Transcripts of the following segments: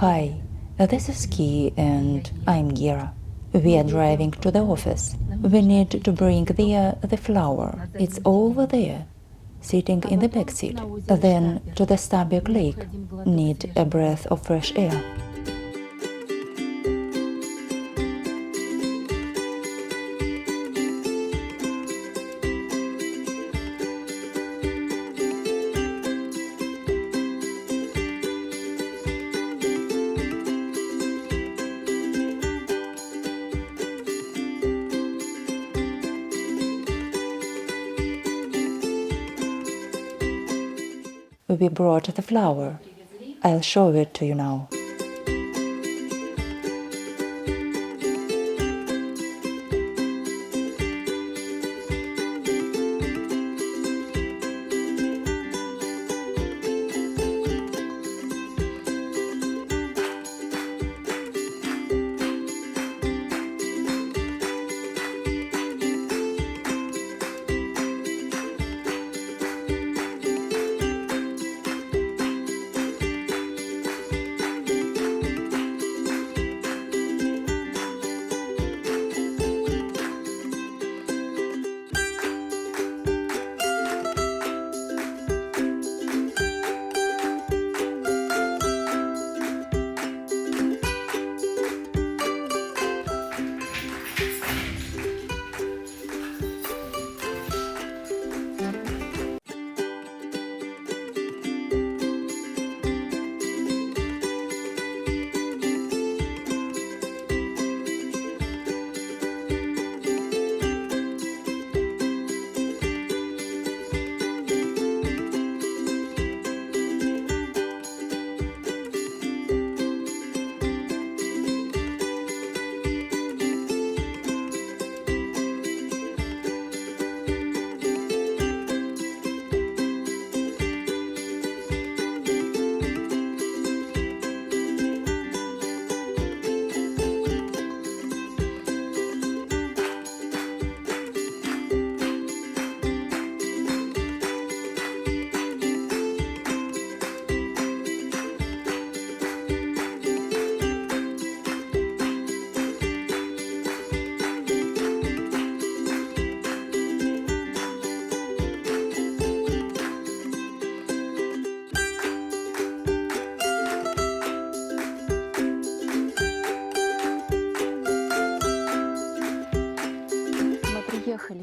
Hi, this is Key and I'm Gera. We are driving to the office. We need to bring there the flower. It's over there, sitting in the back seat. Then to the Starbuck Lake. Need a breath of fresh air. We brought the flower. I'll show it to you now.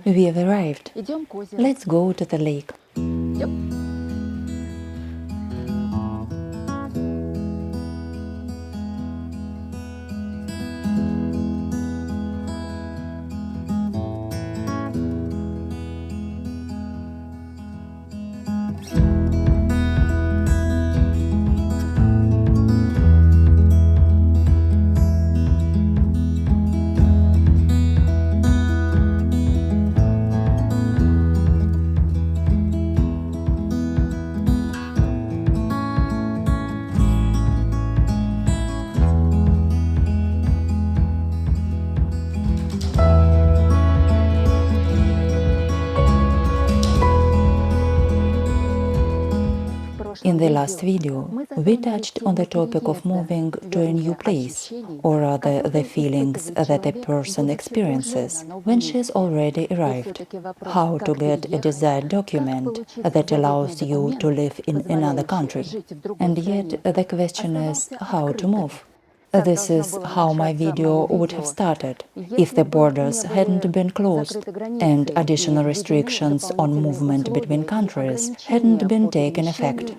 We have arrived. Let's go to the lake. In the last video, we touched on the topic of moving to a new place, or rather the feelings that a person experiences when she has already arrived. How to get a desired document that allows you to live in another country. And yet the question is how to move. This is how my video would have started if the borders hadn't been closed and additional restrictions on movement between countries hadn't been taken effect.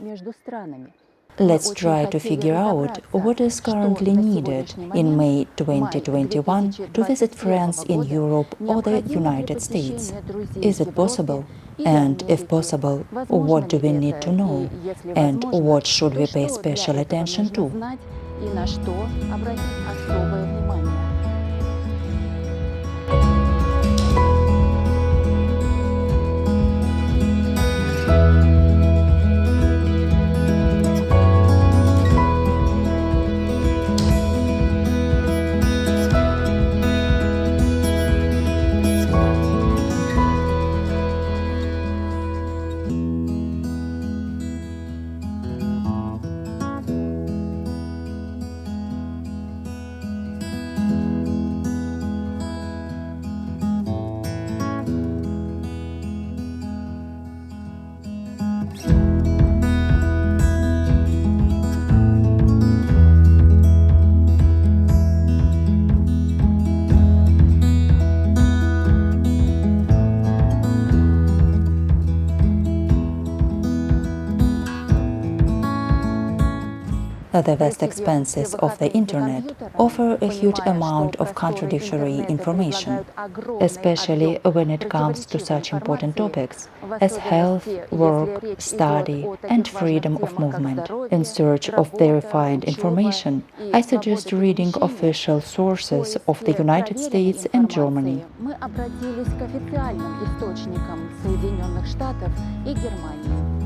Let's try to figure out what is currently needed in May 2021 to visit friends in Europe or the United States. Is it possible? And if possible, what do we need to know? And what should we pay special attention to? И на что обратить особое внимание. the vast expanses of the Internet offer a huge amount of contradictory information, especially when it comes to such important topics as health, work, study, and freedom of movement. In search of verified information, I suggest reading official sources of the United States and Germany. Мы обратились к официальным источникам Соединенных Штатов и Германии.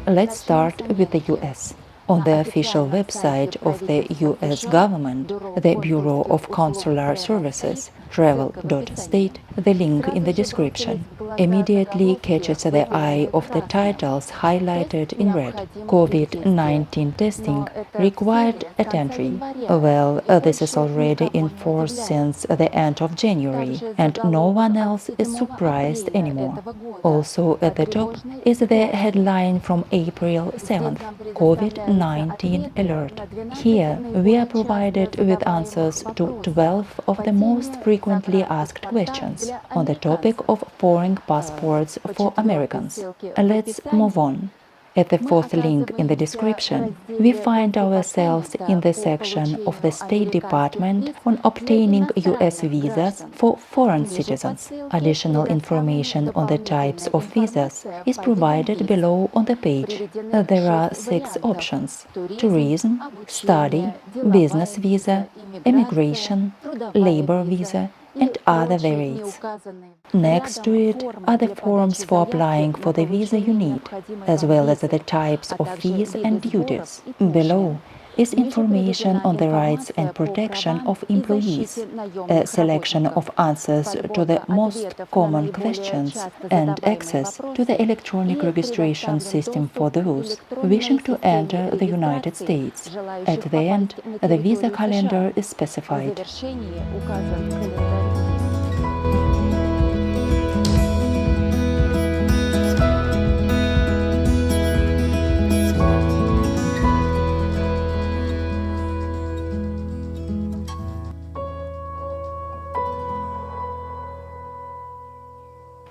Let's start with the US. On the official website of the US government, the Bureau of Consular Services, travel.state, the link in the description immediately catches the eye of the titles highlighted in red. COVID-19 testing required at entry. Well, this is already in force since the end of January, and no one else is surprised anymore. Also at the top is the headline from April 7th, COVID-19 alert. Here we are provided with answers to 12 of the most frequently asked questions on the topic of foreign passports for Americans. Let's move on. At the fourth link in the description, we find ourselves in the section of the State Department on obtaining US visas for foreign citizens. Additional information on the types of visas is provided below on the page. There are 6 options: tourism, study, business visa, immigration, labor visa, and other variants. Next to it are the forms for applying for the visa you need, as well as the types of fees and duties. Below is information on the rights and protection of employees, a selection of answers to the most common questions, and access to the electronic registration system for those wishing to enter the United States. At the end, the visa calendar is specified.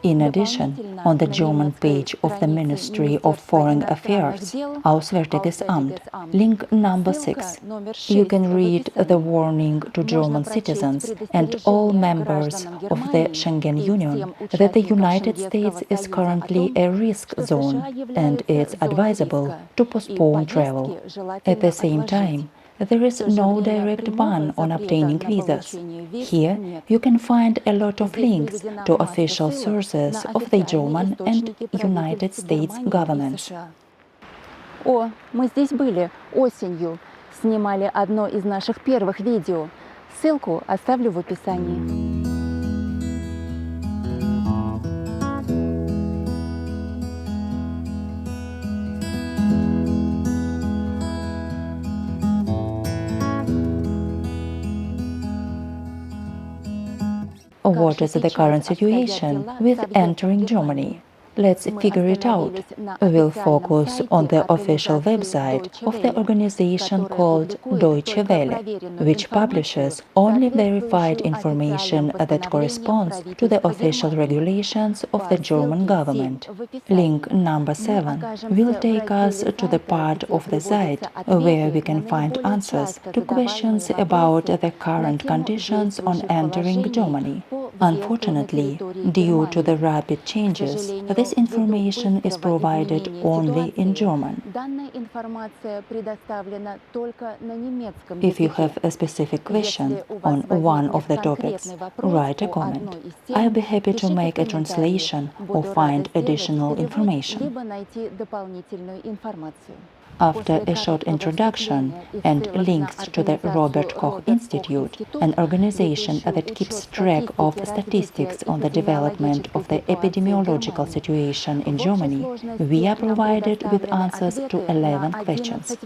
In addition, on the German page of the Ministry of Foreign Affairs, Auswärtiges Amt, link number 6, you can read the warning to German citizens and all members of the Schengen Union that the United States is currently a risk zone and it's advisable to postpone travel. At the same time, there is no direct ban on obtaining visas. Here you can find a lot of links to official sources of the German and United States governments. О, мы здесь были осенью. Снимали одно из наших первых видео. Ссылку оставлю в описании. What is the current situation with entering Germany? Let's figure it out. We'll focus on the official website of the organization called Deutsche Welle, which publishes only verified information that corresponds to the official regulations of the German government. Link number 7 will take us to the part of the site where we can find answers to questions about the current conditions on entering Germany. Unfortunately, due to the rapid changes, this information is provided only in German. If you have a specific question on one of the topics, write a comment. I'll be happy to make a translation or find additional information. After a short introduction and links to the Robert Koch Institute, an organization that keeps track of statistics on the development of the epidemiological situation in Germany, we are provided with answers to 11 questions.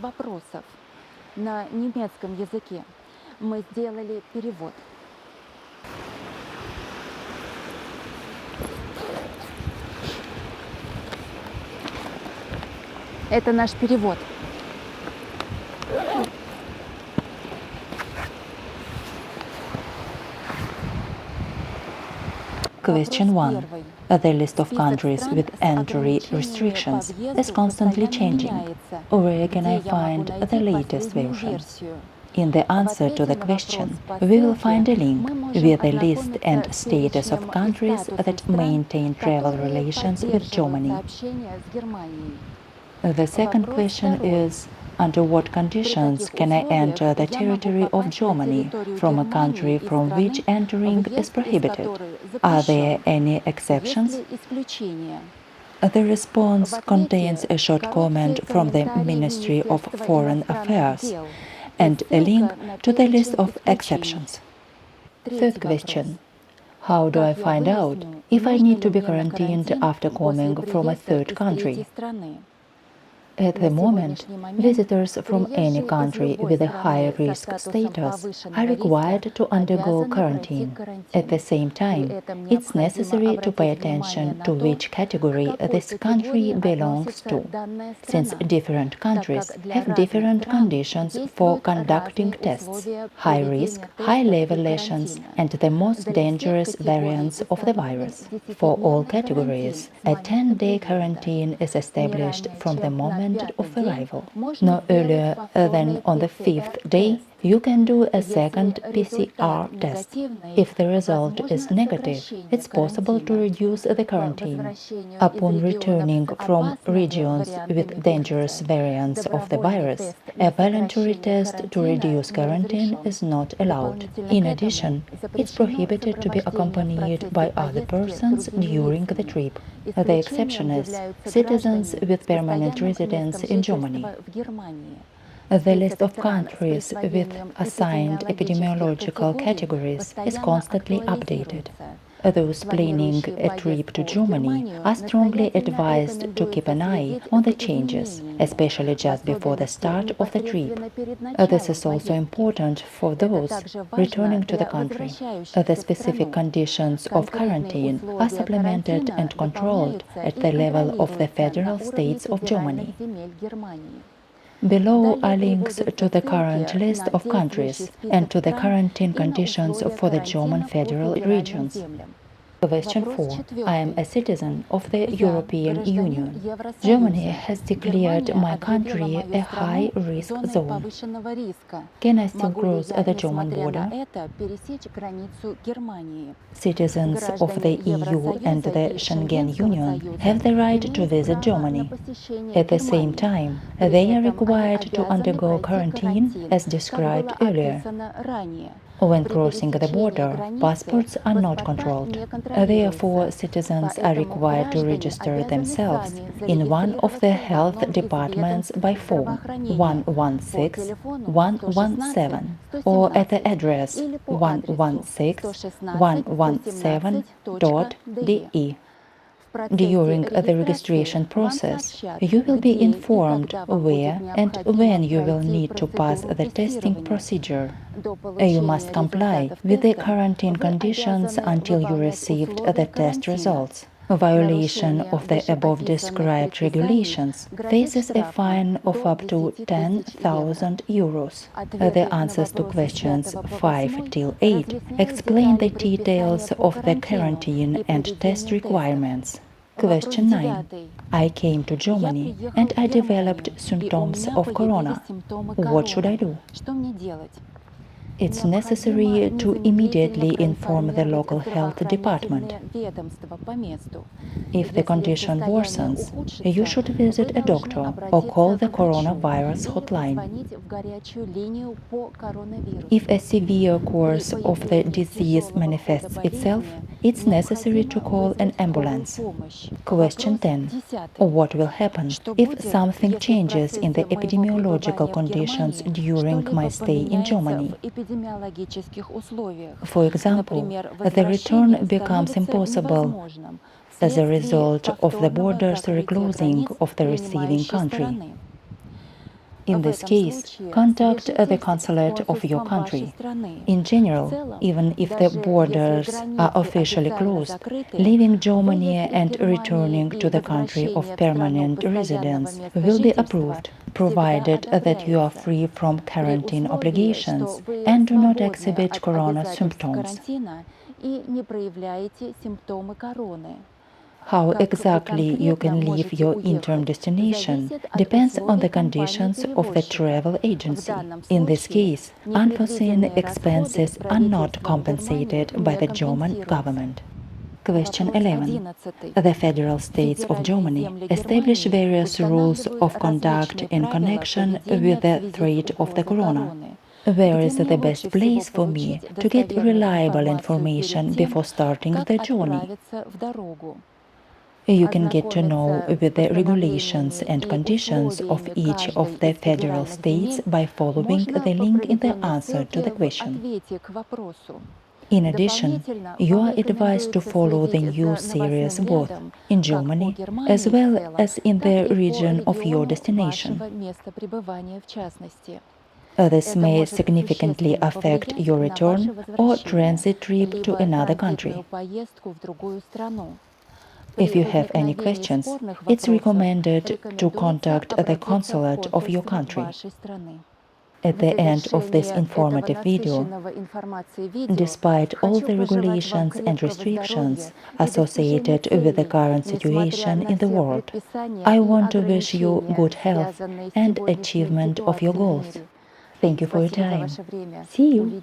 Это наш перевод. Question 1. The list of countries with entry restrictions is constantly changing. Where can I find the latest version? In the answer to the question, we will find a link with a list and status of countries that maintain travel relations with Germany. The second question is, under what conditions can I enter the territory of Germany from a country from which entering is prohibited? Are there any exceptions? The response contains a short comment from the Ministry of Foreign Affairs and a link to the list of exceptions. Third question. How do I find out if I need to be quarantined after coming from a third country? At the moment, visitors from any country with a high risk status are required to undergo quarantine. At the same time, it's necessary to pay attention to which category this country belongs to, since different countries have different conditions for conducting tests, high risk, high level lesions, and the most dangerous variants of the virus. For all categories, a 10-day quarantine is established from the moment of arrival. No earlier than on the 5th day, you can do a second PCR test. If the result is negative, it's possible to reduce the quarantine. Upon returning from regions with dangerous variants of the virus, a voluntary test to reduce quarantine is not allowed. In addition, it's prohibited to be accompanied by other persons during the trip. The exception is citizens with permanent residence in Germany. The list of countries with assigned epidemiological categories is constantly updated. Those planning a trip to Germany are strongly advised to keep an eye on the changes, especially just before the start of the trip. This is also important for those returning to the country. The specific conditions of quarantine are supplemented and controlled at the level of the federal states of Germany. Below are links to the current list of countries and to the quarantine conditions for the German federal regions. Question 4. I am a citizen of the European Union. Germany has declared my country a high-risk zone. Can I still cross the German border? Citizens of the EU and the Schengen Union have the right to visit Germany. At the same time, they are required to undergo quarantine as described earlier. When crossing the border, passports are not controlled. Therefore, citizens are required to register themselves in one of the health departments by phone 116 117 or at the address 116 117.de. During the registration process, you will be informed where and when you will need to pass the testing procedure. You must comply with the quarantine conditions until you received the test results. Violation of the above described regulations faces a fine of up to 10,000 euros. The answers to questions 5 till 8 explain the details of the quarantine and test requirements. Question 9. I came to Germany and I developed symptoms of corona. What should I do? It's necessary to immediately inform the local health department. If the condition worsens, you should visit a doctor or call the coronavirus hotline. If a severe course of the disease manifests itself, it's necessary to call an ambulance. Question 10. What will happen if something changes in the epidemiological conditions during my stay in Germany? For example, the return becomes impossible as a result of the borders reclosing of the receiving country. In this case, contact the consulate of your country. In general, even if the borders are officially closed, leaving Germany and returning to the country of permanent residence will be approved, provided that you are free from quarantine obligations and do not exhibit corona symptoms. How exactly you can leave your interim destination depends on the conditions of the travel agency. In this case, unforeseen expenses are not compensated by the German government. Question 11. The federal states of Germany establish various rules of conduct in connection with the threat of the corona. Where is the best place for me to get reliable information before starting the journey? You can get to know with the regulations and conditions of each of the federal states by following the link in the answer to the question. In addition, you are advised to follow the new series both in Germany as well as in the region of your destination. This may significantly affect your return or transit trip to another country. If you have any questions, it's recommended to contact the consulate of your country. At the end of this informative video, despite all the regulations and restrictions associated with the current situation in the world, I want to wish you good health and achievement of your goals. Thank you for your time. See you!